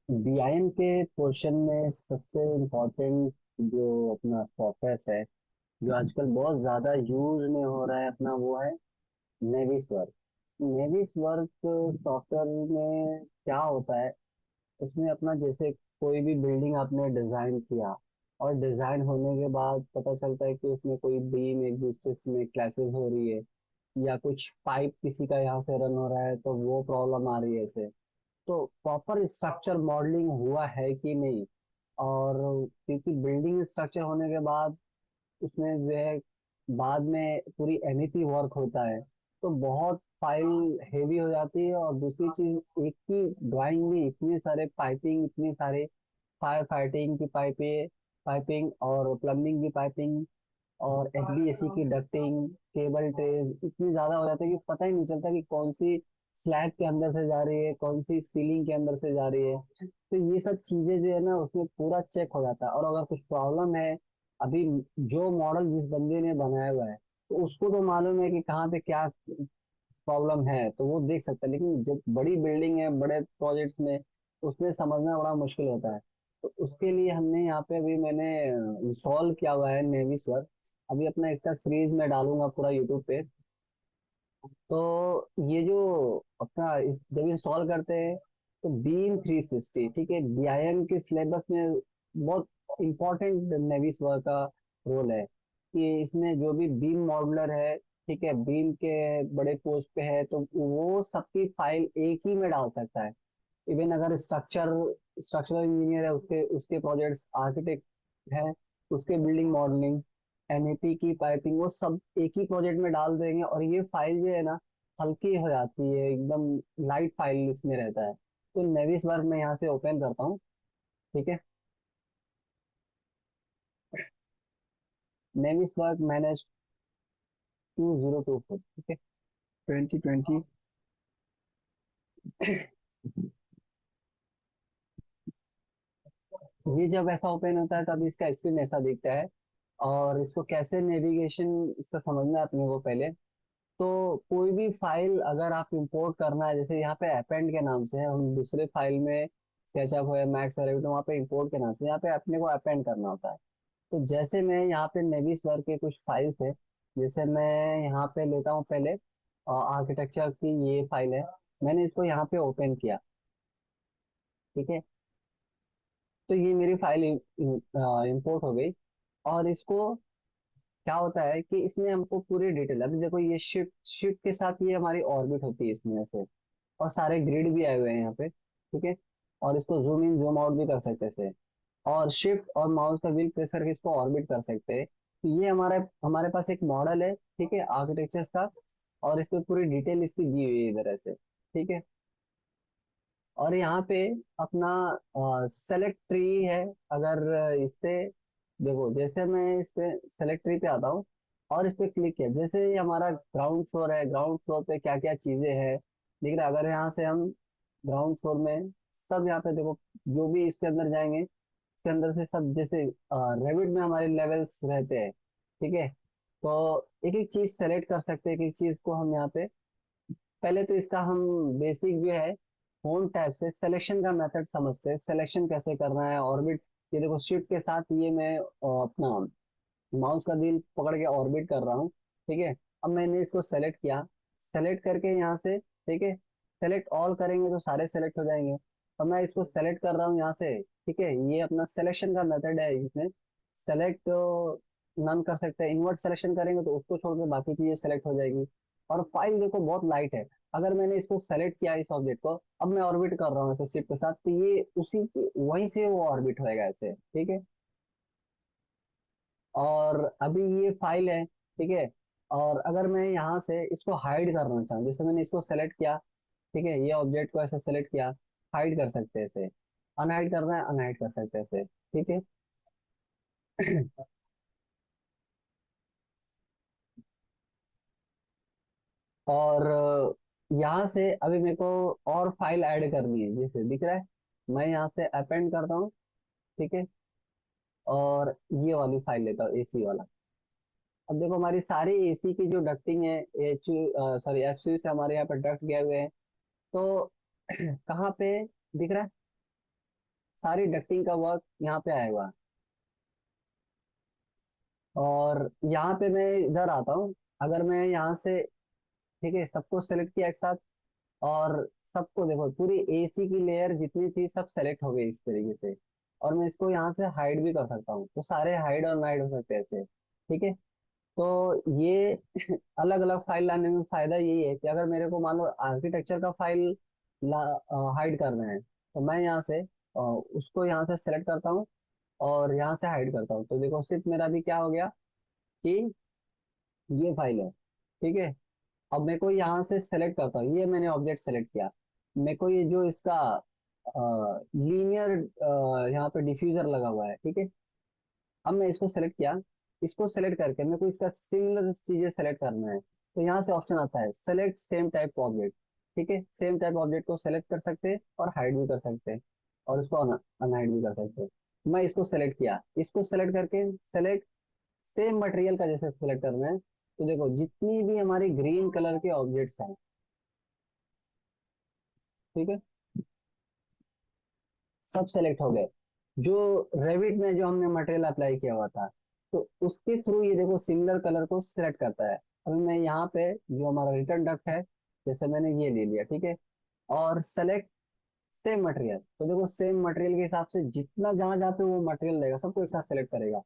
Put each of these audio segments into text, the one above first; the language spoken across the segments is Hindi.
बीआईएम के पोर्शन में सबसे इम्पोर्टेंट जो अपना सॉफ्टवेयर है, जो आजकल बहुत ज्यादा यूज में हो रहा है अपना, वो है नेविस वर्क। नेविस वर्क सॉफ्टवेयर में क्या होता है, उसमें अपना जैसे कोई भी बिल्डिंग आपने डिजाइन किया, और डिजाइन होने के बाद पता चलता है कि उसमें कोई बीम एक दूसरे से क्लैशेस हो रही है, या कुछ पाइप किसी का यहाँ से रन हो रहा है तो वो प्रॉब्लम आ रही है ऐसे। तो प्रॉपर स्ट्रक्चर मॉडलिंग हुआ है कि नहीं, और क्योंकि बिल्डिंग स्ट्रक्चर होने के बाद उसमें जो है बाद में पूरी एमईपी वर्क होता है, तो बहुत फाइल हेवी हो जाती है। और दूसरी चीज, एक ही ड्राइंग में इतने सारे पाइपिंग, इतने सारे फायर फाइटिंग की पाइपिंग और प्लम्बिंग की पाइपिंग और एचवीएसी की डक्टिंग, केबल ट्रेज इतनी ज्यादा हो जाती है कि पता ही नहीं चलता कि कौन सी स्लैब के अंदर से जा रही है, कौन सी सीलिंग के अंदर से जा रही है। तो ये सब चीजें जो है ना, उसमें पूरा चेक हो जाता है। और अगर कुछ प्रॉब्लम है, अभी जो मॉडल जिस बंदे ने बनाया हुआ है, तो उसको तो मालूम है कि कहाँ पे क्या प्रॉब्लम है, तो वो देख सकता है। लेकिन जब बड़ी बिल्डिंग है, बड़े प्रोजेक्ट्स में, उसमें समझना बड़ा मुश्किल होता है। तो उसके लिए हमने यहाँ पे अभी मैंने इंस्टॉल किया हुआ है नेविस वर्क। अभी अपना इसका सीरीज में डालूंगा पूरा यूट्यूब पे। तो ये जो अपना जब इंस्टॉल करते हैं, तो बीम 360, ठीक है, बीआईएम के सिलेबस में बहुत इंपॉर्टेंट नेविस वर्क का रोल है कि इसमें जो भी बीम मॉडलर है, ठीक है, बीम के बड़े पोस्ट पे है, तो वो सबकी फाइल एक ही में डाल सकता है। इवन अगर स्ट्रक्चरल इंजीनियर है, उसके उसके प्रोजेक्ट्स, आर्किटेक्ट है, उसके बिल्डिंग मॉडलिंग, एमईपी की पाइपिंग, वो सब एक ही प्रोजेक्ट में डाल देंगे। और ये फाइल जो है ना, हल्की हो जाती है एकदम, लाइट फाइल इसमें रहता है। तो नेविस वर्क मैं यहाँ से ओपन करता हूँ, ठीक है। नेविस वर्क मैनेज 2024, ठीक है, 2020। ये जब ऐसा ओपन होता है तब इसका स्क्रीन ऐसा दिखता है। और इसको कैसे नेविगेशन इसका समझना है अपने को पहले। तो कोई भी फाइल अगर आप इंपोर्ट करना है, जैसे यहाँ पे अपेंड के नाम से है, हम दूसरे फाइल में स्केचअप है, मैक्स है, तो वहाँ पे इंपोर्ट के नाम से यहाँ पे अपने को अपेंड करना होता है। तो जैसे मैं यहाँ पे नेविस वर्क के कुछ फाइल्स है, जैसे मैं यहाँ पे लेता हूँ पहले आर्किटेक्चर की ये फाइल है, मैंने इसको यहाँ पे ओपन किया, ठीक है। तो ये मेरी फाइल इंपोर्ट हो गई। और इसको क्या होता है कि इसमें हमको पूरी डिटेल, अभी देखो ये शिफ्ट शिफ्ट के साथ ये हमारी ऑर्बिट होती है इसमें से, और सारे ग्रिड भी आए हुए हैं यहाँ पे, ठीक है। और इसको जूम इन जूम आउट भी कर सकते हैं इसे। और शिफ्ट और माउस का व्हील प्रेस करके इसको ऑर्बिट कर सकते हैं। तो ये हमारे हमारे पास एक मॉडल है, ठीक है, आर्किटेक्चर का। और इस पे पूरी डिटेल इसकी दी हुई है इधर ऐसे, ठीक है। और यहाँ पे अपना सेलेक्ट ट्री है। अगर इस पे देखो, जैसे मैं इस पे सेलेक्ट ट्री पे आता हूँ और इस पे क्लिक किया, जैसे ये हमारा ग्राउंड फ्लोर है, ग्राउंड फ्लोर पे क्या क्या चीजें हैं दिख रहा है। अगर यहाँ से हम ग्राउंड फ्लोर में सब यहाँ पे देखो, जो भी इसके अंदर जाएंगे, इसके अंदर से सब जैसे रेविट में हमारे लेवल्स रहते हैं, ठीक है। तो एक एक चीज सेलेक्ट कर सकते हैं, एक एक चीज को हम यहाँ पे, पहले तो इसका हम बेसिक जो है फोन टैब से सिलेक्शन का मेथड समझते हैं, सिलेक्शन कैसे करना है। ऑर्बिट, ये देखो शिफ्ट के साथ ये मैं अपना माउस का व्हील पकड़ के ऑर्बिट कर रहा हूँ, ठीक है। अब मैंने इसको सेलेक्ट किया, सेलेक्ट करके यहाँ से, ठीक है, सेलेक्ट ऑल करेंगे तो सारे सेलेक्ट हो जाएंगे। अब मैं इसको सेलेक्ट कर रहा हूँ यहाँ से, ठीक है। ये अपना सिलेक्शन का मेथड है, इसमें सेलेक्ट नन कर सकते हैं, इन्वर्ट सिलेक्शन करेंगे तो उसको छोड़ के बाकी चीजें सेलेक्ट हो जाएगी। और फाइल देखो बहुत लाइट है। अगर मैंने इसको सेलेक्ट किया इस ऑब्जेक्ट को, अब मैं ऑर्बिट कर रहा हूँ ऐसे शिफ्ट के साथ, तो ये उसी वहीं से वो ऑर्बिट होएगा ऐसे, ठीक है। और अभी ये फाइल है, ठीक है। और अगर मैं यहाँ से इसको हाइड करना चाहूँ, जैसे मैंने इसको सेलेक्ट किया, ठीक है, ये ऑब्जेक्ट को ऐसे सेलेक्ट किया, हाइड कर सकते हैं इसे, अनहाइड करना है अनहाइड कर सकते हैं इसे, ठीक है। और यहाँ से अभी मेरे को और फाइल ऐड करनी है, जैसे दिख रहा है, मैं यहाँ से अपेंड करता हूँ, ठीक है। और ये वाली फाइल लेता हूँ, एसी वाला। अब देखो हमारी सारी एसी की जो डक्टिंग है, एच सॉरी एफसी से हमारे यहाँ पे डक्ट गए हुए हैं। तो कहाँ पे दिख रहा है, सारी डक्टिंग का वर्क यहाँ पे आएगा। और यहाँ पे मैं इधर आता हूँ, अगर मैं यहाँ से, ठीक है, सबको सेलेक्ट किया एक साथ, और सबको देखो पूरी एसी की लेयर जितनी थी सब सेलेक्ट हो गई इस तरीके से। और मैं इसको यहाँ से हाइड भी कर सकता हूँ, तो सारे हाइड और नाइड हो सकते हैं ऐसे, ठीक है। तो ये अलग अलग फाइल लाने में फायदा यही है कि अगर मेरे को मान लो आर्किटेक्चर का फाइल हाइड करना है, तो मैं यहाँ से उसको यहाँ से सेलेक्ट करता हूँ और यहाँ से हाइड करता हूँ। तो देखो सिर्फ मेरा भी क्या हो गया कि ये फाइल है, ठीक है। अब मेरे को यहाँ से सेलेक्ट करता हूँ, ये मैंने ऑब्जेक्ट सेलेक्ट किया, मेरे को ये जो इसका लीनियर यहाँ पे डिफ्यूजर लगा हुआ है, ठीक है। अब मैं इसको सेलेक्ट किया, इसको सेलेक्ट करके मेरे को इसका सिमिलर चीजें सेलेक्ट करना है, तो यहाँ से ऑप्शन आता है सेलेक्ट सेम टाइप ऑब्जेक्ट, ठीक है। सेम टाइप ऑब्जेक्ट को सेलेक्ट कर सकते हैं और हाइड भी कर सकते हैं, और उसको अनहाइड भी कर सकते हैं। मैं इसको सेलेक्ट किया, इसको सेलेक्ट करके सेलेक्ट सेम मटेरियल का जैसे सेलेक्ट करना है, तो देखो जितनी भी हमारी ग्रीन कलर के ऑब्जेक्ट्स हैं, ठीक है, सब सेलेक्ट हो गए। जो रेविट में जो हमने मटेरियल अप्लाई किया हुआ था, तो उसके थ्रू ये देखो सिमिलर कलर को सिलेक्ट करता है। अभी मैं यहाँ पे जो हमारा रिटर्न डक्ट है, जैसे मैंने ये ले लिया, ठीक है, और सेलेक्ट सेम मटेरियल, तो देखो सेम मटेरियल के हिसाब से जितना जहां जहाँ पे वो मटेरियल लेगा सबको एक साथ सेलेक्ट करेगा।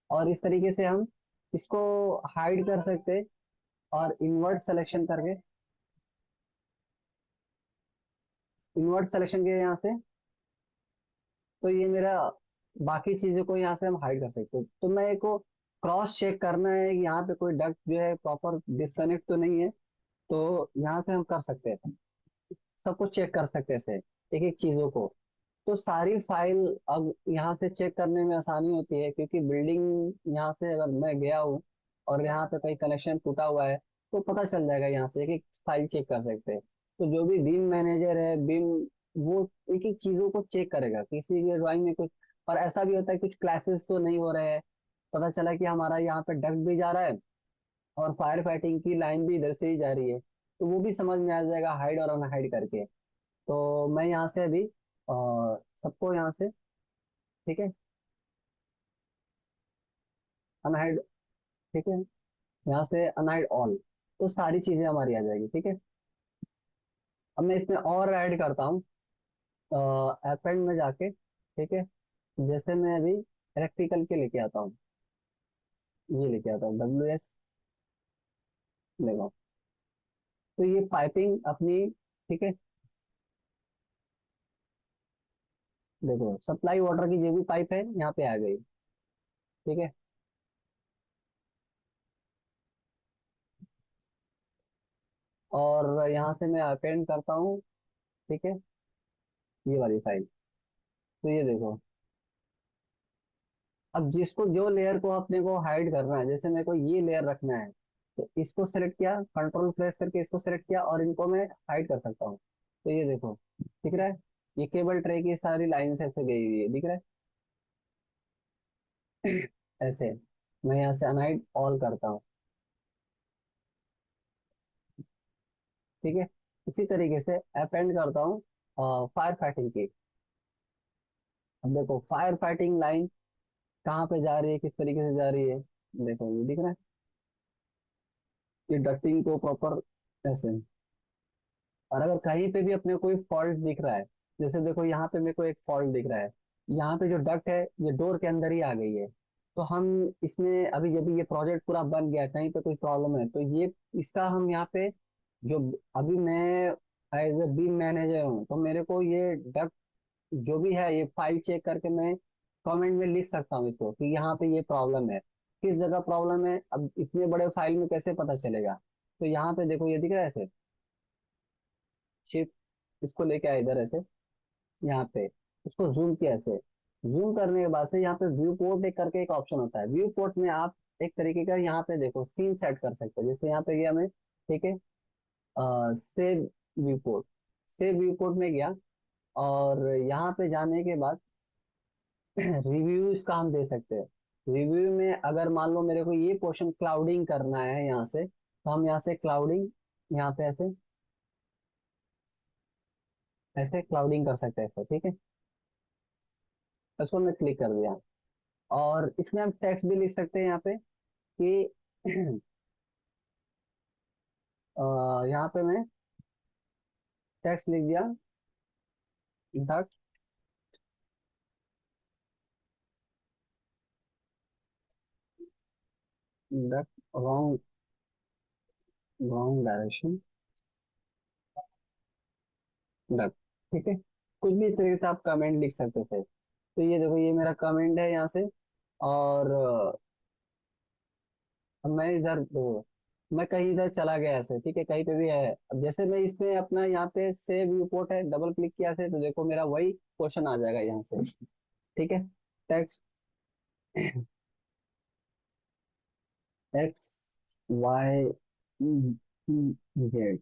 और इस तरीके से हम इसको हाइड कर सकते हैं, और इन्वर्ट सिलेक्शन करके, इन्वर्ट सिलेक्शन के यहाँ से, तो ये मेरा बाकी चीजों को यहाँ से हम हाइड कर सकते हैं। तो मैं को क्रॉस चेक करना है कि यहाँ पे कोई डक्ट जो है प्रॉपर डिस्कनेक्ट तो नहीं है, तो यहाँ से हम कर सकते हैं, सबको चेक कर सकते हैं ऐसे एक एक चीजों को। तो सारी फाइल अब यहाँ से चेक करने में आसानी होती है, क्योंकि बिल्डिंग यहाँ से अगर मैं गया हूँ और यहाँ पे कोई कनेक्शन टूटा हुआ है, तो पता चल जाएगा, यहाँ से एक एक फाइल चेक कर सकते हैं। तो जो भी बीम मैनेजर है, बीम, वो एक एक चीजों को चेक करेगा किसी के ड्राइंग में कुछ। और ऐसा भी होता है कुछ क्लासेस तो नहीं हो रहे हैं, पता चला कि हमारा यहाँ पे डक्ट भी जा रहा है और फायर फाइटिंग की लाइन भी इधर से ही जा रही है, तो वो भी समझ में आ जाएगा हाइड और अनहाइड करके। तो मैं यहाँ से अभी सबको यहाँ से, ठीक है, अनहाइड, ठीक है, यहाँ से अनहाइड ऑल, तो सारी चीजें हमारी आ जाएगी, ठीक है। अब मैं इसमें और ऐड करता हूँ अपेंड में जाके, ठीक है। जैसे मैं अभी इलेक्ट्रिकल के लेके आता हूँ, ये लेके आता हूँ WS लेगा, तो ये पाइपिंग अपनी, ठीक है, देखो सप्लाई वाटर की जो भी पाइप है यहाँ पे आ गई, ठीक है। और यहाँ से मैं अपेंड करता हूँ, ठीक है, ये वाली फाइल, तो ये देखो, अब जिसको जो लेयर को अपने को हाइड करना है, जैसे मेरे को ये लेयर रखना है, तो इसको सेलेक्ट किया, कंट्रोल प्रेस करके इसको सेलेक्ट किया, और इनको मैं हाइड कर सकता हूँ। तो ये देखो दिख रहा है, ये केबल ट्रे की सारी लाइन ऐसे गई हुई है, दिख रहा है ऐसे। मैं यहाँ से अनहाइड ऑल करता हूँ, ठीक है। इसी तरीके से अपेंड करता हूँ फायर फाइटिंग की। अब देखो फायर फाइटिंग लाइन कहाँ पे जा रही है, किस तरीके से जा रही है, देखो ये दिख रहा है, ये डक्टिंग को प्रॉपर ऐसे। और अगर कहीं पे भी अपने कोई फॉल्ट दिख रहा है, जैसे देखो यहाँ पे मेरे को एक फॉल्ट दिख रहा है, यहाँ पे जो डक्ट है ये डोर के अंदर ही आ गई है, तो हम इसमें अभी जब ये प्रोजेक्ट पूरा बन गया, कहीं पे कोई प्रॉब्लम है, तो ये इसका हम यहाँ पे जो, अभी मैं एज ए बीम मैनेजर हूँ, तो मेरे को ये डक्ट जो भी है ये फाइल चेक करके मैं कमेंट में लिख सकता हूँ इसको कि यहाँ पे ये प्रॉब्लम है, किस जगह प्रॉब्लम है। अब इतने बड़े फाइल में कैसे पता चलेगा, तो यहाँ पे देखो ये दिख रहा है ऐसे, शिफ्ट इसको लेके आया इधर ऐसे, यहाँ पे उसको जूम किया ऐसे, जूम करने के बाद से यहाँ पे व्यू पोर्ट एक करके एक ऑप्शन होता है, व्यू पोर्ट में आप एक तरीके का यहाँ पे देखो सीन सेट कर सकते हो। जैसे यहाँ पे गया मैं, ठीक है, save view port, save view port में गया, और यहाँ पे जाने के बाद रिव्यूज का हम दे सकते हैं। रिव्यू में अगर मान लो मेरे को ये पोर्शन क्लाउडिंग करना है यहाँ से, तो हम यहाँ से क्लाउडिंग, यहाँ पे ऐसे ऐसे क्लाउडिंग कर सकते हैं ऐसे, ठीक है। उसको मैं क्लिक कर दिया। और इसमें हम टेक्स्ट भी लिख सकते हैं यहाँ पे कि यहाँ पे मैं टेक्स्ट लिख दिया, the the wrong wrong direction the. ठीक है, कुछ भी इस तरीके से आप कमेंट लिख सकते थे। तो ये देखो, ये मेरा कमेंट है यहाँ से। और अब मैं इधर मैं कहीं इधर चला गया ऐसे, ठीक है, कहीं पे भी है। अब जैसे मैं इसमें अपना यहाँ पे सेव व्यू पोर्ट है, डबल क्लिक किया से तो देखो मेरा वही क्वेश्चन आ जाएगा यहाँ से। ठीक है, टेक्स्ट एक्स वाई जेड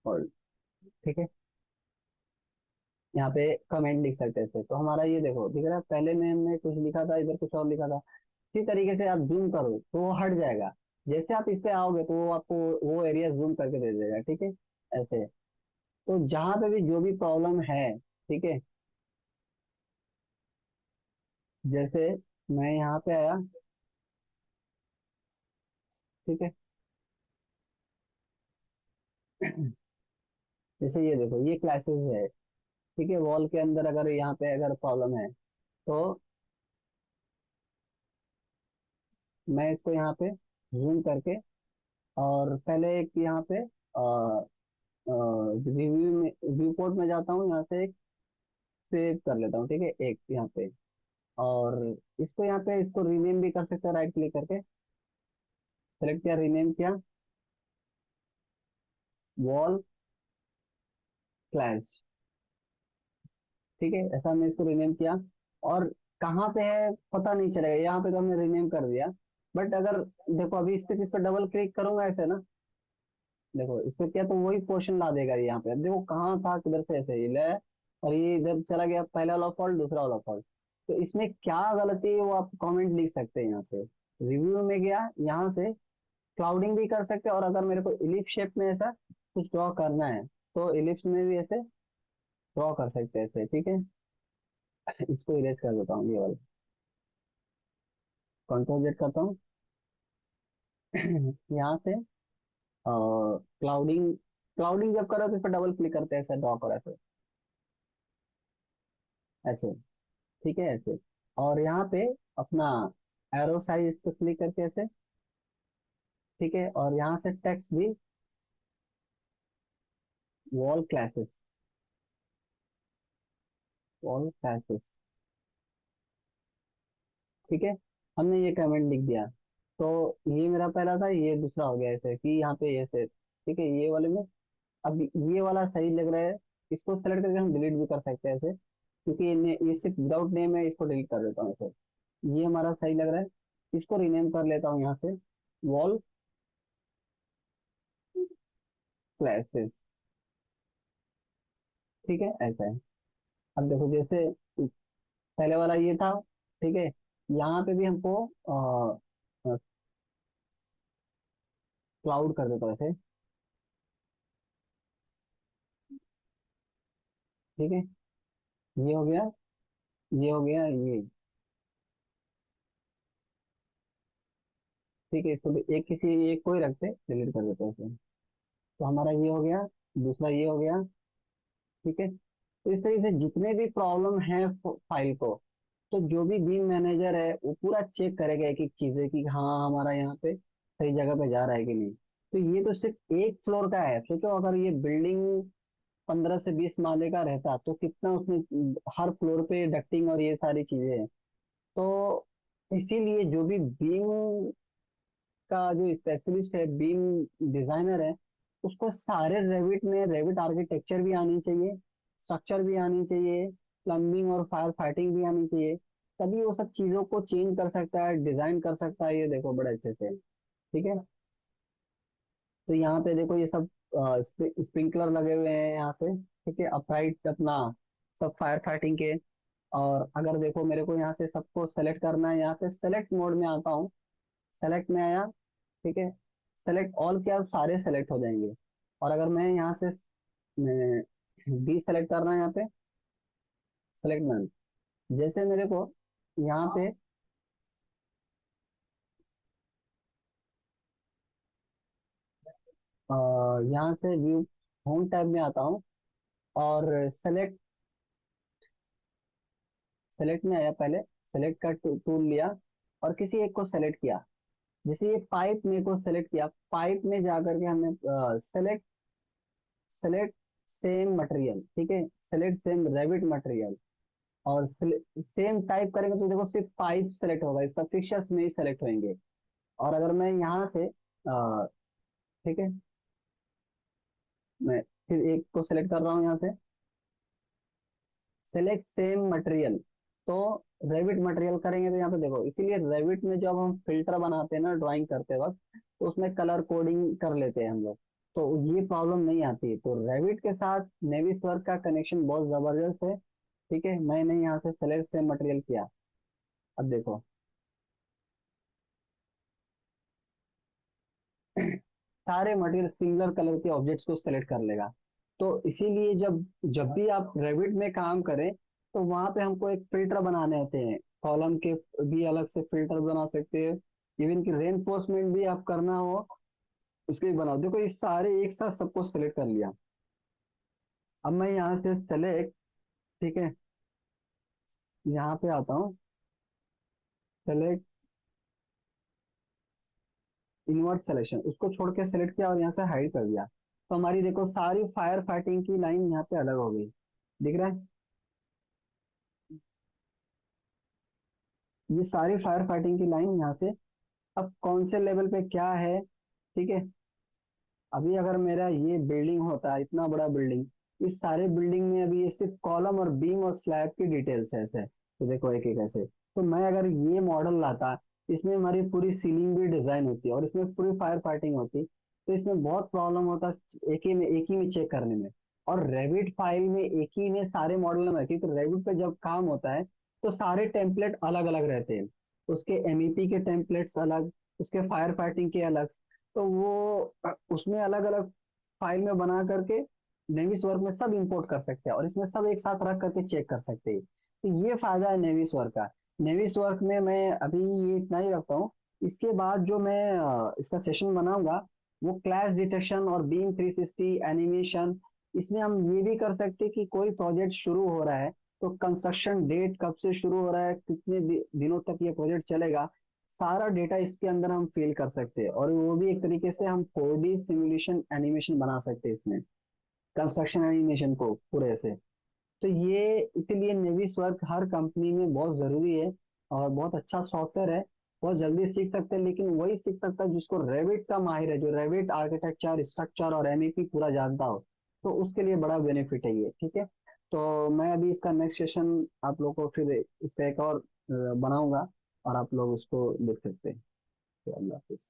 और, ठीक है, यहाँ पे कमेंट लिख सकते थे। तो हमारा ये देखो दिख रहा है, पहले में हमने कुछ लिखा था, इधर कुछ और लिखा था। इसी तरीके से आप जूम करो तो वो हट जाएगा। जैसे आप इस पे आओगे तो वो आपको वो एरिया जूम करके दे देगा। ठीक है, ऐसे। तो जहां पे भी जो भी प्रॉब्लम है, ठीक है, जैसे मैं यहाँ पे आया, ठीक है, जैसे ये देखो ये क्लासेस है, ठीक है, वॉल के अंदर अगर यहाँ पे अगर प्रॉब्लम है तो मैं इसको यहाँ पे जूम करके, और पहले एक यहाँ पे रिव्यू में व्यू पोर्ट में जाता हूँ, यहाँ से एक सेव कर लेता हूँ, ठीक है, एक यहाँ पे। और इसको यहाँ पे इसको रीनेम भी कर सकते हैं, राइट क्लिक करके सेलेक्ट किया, रीनेम किया, वॉल क्लैश। ठीक है, ऐसा हमने इसको रीनेम किया। और कहाँ पे है पता नहीं चलेगा, यहाँ पे तो हमने रीनेम कर दिया। बट अगर देखो अभी इससे इस पर डबल क्लिक करूंगा ऐसे ना, देखो इस पे क्या, तो वही पोर्शन ला देगा यहाँ पे। अब देखो कहाँ था, किधर से ऐसे ही ले, और ये इधर चला गया, पहला वाला फॉल्ट दूसरा वाला फॉल्ट। तो इसमें क्या गलती है वो आप कमेंट लिख सकते हैं यहाँ से। रिव्यू में गया, यहाँ से क्लाउडिंग भी कर सकते हैं, और अगर मेरे को इलिप्स शेप में ऐसा कुछ ड्रॉ करना है तो इलिप्स में भी ऐसे ड्रॉ कर सकते हैं ऐसे। ठीक है, इसको इरेज कर देता हूँ ये वाला, कंट्रोल जेड करता हूँ। यहाँ से क्लाउडिंग, क्लाउडिंग जब करो तो इस पर डबल क्लिक करते हैं, ऐसे ड्रॉ करो ऐसे, ऐसे। ठीक है, ऐसे। और यहाँ पे अपना एरो साइज पे क्लिक करके ऐसे, ठीक है, और यहाँ से टेक्स्ट भी वॉल क्लासेस, वॉल क्लासेस। ठीक है, हमने ये कमेंट लिख दिया। तो ये मेरा पहला था, ये दूसरा हो गया ऐसे कि यहाँ पे ऐसे। ठीक है, ये वाले में अब ये वाला सही लग रहा है, इसको सेलेक्ट करके हम डिलीट भी कर सकते हैं ऐसे, क्योंकि ये सिर्फ विदाउट नेम है, इसको डिलीट कर देता हूँ ऐसे। ये हमारा सही लग रहा है, इसको रीनेम कर लेता हूँ यहाँ से, वॉल क्लासेस। ठीक है, ऐसा है। अब देखो जैसे पहले वाला ये था, ठीक है, यहाँ पे भी हमको क्लाउड कर देता हूँ ऐसे। ठीक है, ये हो गया, ये हो गया, ये। ठीक है, इसको भी एक किसी एक को ही रखते, डिलीट कर देते हैं इसे। तो हमारा ये हो गया, दूसरा ये हो गया। ठीक है, तो इस तरीके से जितने भी प्रॉब्लम है फाइल को, तो जो भी बीम मैनेजर है वो पूरा चेक करेगा एक एक चीजें कि हाँ हमारा यहाँ पे सही जगह पे जा रहा है कि नहीं। तो ये तो सिर्फ एक फ्लोर का है, सोचो अगर ये बिल्डिंग 15 से 20 माले का रहता तो कितना उसमें हर फ्लोर पे डक्टिंग और ये सारी चीजें हैं। तो इसीलिए जो भी बीम का जो स्पेशलिस्ट है, बीम डिजाइनर है, उसको सारे रेविट में रेविट आर्किटेक्चर भी आनी चाहिए, स्ट्रक्चर भी आनी चाहिए, प्लम्बिंग और फायर फाइटिंग भी आनी चाहिए। तभी वो सब चीजों को चेंज कर सकता है, डिजाइन कर सकता है। ये देखो बड़े अच्छे से। ठीक है, तो यहाँ पे देखो ये सब स्प्रिंकलर लगे हुए हैं यहाँ से। ठीक है, अपराइट अपना सब फायर फाइटिंग के। और अगर देखो मेरे को यहाँ से सबको सेलेक्ट करना है, यहाँ पे सेलेक्ट मोड में आता हूँ, सेलेक्ट में आया, ठीक है, सेलेक्ट ऑल किया तो सारे सेलेक्ट हो जाएंगे। और अगर मैं यहाँ से बी सेलेक्ट करना है यहाँ पे, सेलेक्ट मैम, जैसे मेरे को यहाँ पे अ, यहाँ से व्यू होम टैब में आता हूँ और सेलेक्ट सेलेक्ट में आया पहले, सेलेक्ट का टूल लिया और किसी एक को सेलेक्ट किया। जैसे ये पाइप मेरे को सेलेक्ट किया, पाइप में जाकर के हमने सेलेक्ट सेलेक्ट सेम मटेरियल, ठीक है, सेलेक्ट सेम रेविट मटेरियल, और सेम टाइप करेंगे तो देखो सिर्फ पाइप सेलेक्ट होगा, इसका फिक्चर्स नहीं सेलेक्ट होंगे। और अगर मैं यहाँ से ठीक है, मैं फिर एक को सेलेक्ट कर रहा हूँ यहाँ से, सेलेक्ट सेम मटेरियल, तो रेविट मटेरियल करेंगे तो यहाँ पे देखो, इसीलिए रेविट में जब हम फिल्टर बनाते हैं ना ड्राइंग करते वक्त, तो उसमें कलर कोडिंग कर लेते हैं हम लोग, तो ये प्रॉब्लम नहीं आती। तो रेविट के साथ नेविस वर्क का कनेक्शन बहुत जबरदस्त है। ठीक है, मैंने यहाँ से सेलेक्ट सेम मटेरियल किया, अब देखो सारे मटेरियल सिमिलर कलर के ऑब्जेक्ट्स को सेलेक्ट कर लेगा। तो इसीलिए जब जब भी आप रेविट में काम करें तो वहां पे हमको एक फिल्टर बनाने होते हैं, कॉलम के भी अलग से फिल्टर बना सकते हैं, इवन कि रेनफोर्समेंट भी आप करना हो उसके भी बनाओ। देखो ये सारे एक साथ सबको सेलेक्ट कर लिया। अब मैं यहाँ से सेलेक्ट, ठीक है, यहाँ पे आता हूँ, सेलेक्ट इनवर्ट सिलेक्शन, उसको छोड़ के सेलेक्ट किया और यहाँ से हाइड कर दिया, तो हमारी देखो सारी फायर फाइटिंग की लाइन यहाँ पे अलग हो गई, दिख रहा है? ये सारी फायर फाइटिंग की लाइन यहाँ से, अब कौन से लेवल पे क्या है, ठीक है। अभी अगर मेरा ये बिल्डिंग होता है, इतना बड़ा बिल्डिंग, इस सारे बिल्डिंग में अभी ये सिर्फ कॉलम और बीम और स्लैब की डिटेल्स है ऐसे, तो देखो एक एक ऐसे। तो मैं अगर ये मॉडल लाता, इसमें हमारी पूरी सीलिंग भी डिजाइन होती है और इसमें पूरी फायर फाइटिंग होती, तो इसमें बहुत प्रॉब्लम होता एक ही में चेक करने में। और रेविट फाइल में एक ही में सारे मॉडल में, क्योंकि रेविट पे जब काम होता है तो सारे टेम्पलेट अलग अलग रहते हैं, उसके एमईपी के टेम्पलेट्स अलग, उसके फायर फाइटिंग के अलग, तो वो उसमें अलग अलग फाइल में बना करके नेविस वर्क में सब इंपोर्ट कर सकते हैं और इसमें सब एक साथ रख करके चेक कर सकते हैं। तो ये फायदा है नेविस वर्क का। नेविस वर्क में मैं अभी ये इतना ही रखता हूँ। इसके बाद जो मैं इसका सेशन बनाऊंगा वो क्लैश डिटेक्शन और बीम 360 एनिमेशन, इसमें हम ये भी कर सकते हैं कि कोई प्रोजेक्ट शुरू हो रहा है तो कंस्ट्रक्शन डेट कब से शुरू हो रहा है, कितने दिनों तक ये प्रोजेक्ट चलेगा, सारा डेटा इसके अंदर हम फिल कर सकते हैं। और वो भी एक तरीके से हम 4D सिमुलेशन एनिमेशन बना सकते हैं इसमें, कंस्ट्रक्शन एनिमेशन को पूरे से। तो ये इसीलिए नेविस वर्क हर कंपनी में बहुत जरूरी है और बहुत अच्छा सॉफ्टवेयर है, बहुत जल्दी सीख सकते हैं, लेकिन वही सीख सकता है जिसको रेविट का माहिर है, जो रेविट आर्किटेक्चर स्ट्रक्चर और एमईपी पूरा जानता हो, तो उसके लिए बड़ा बेनिफिट है ये, ठीक है। तो मैं अभी इसका नेक्स्ट सेशन आप लोग को फिर इसका एक और बनाऊंगा और आप लोग उसको देख सकते हैं। तो अल्लाह हाफिज।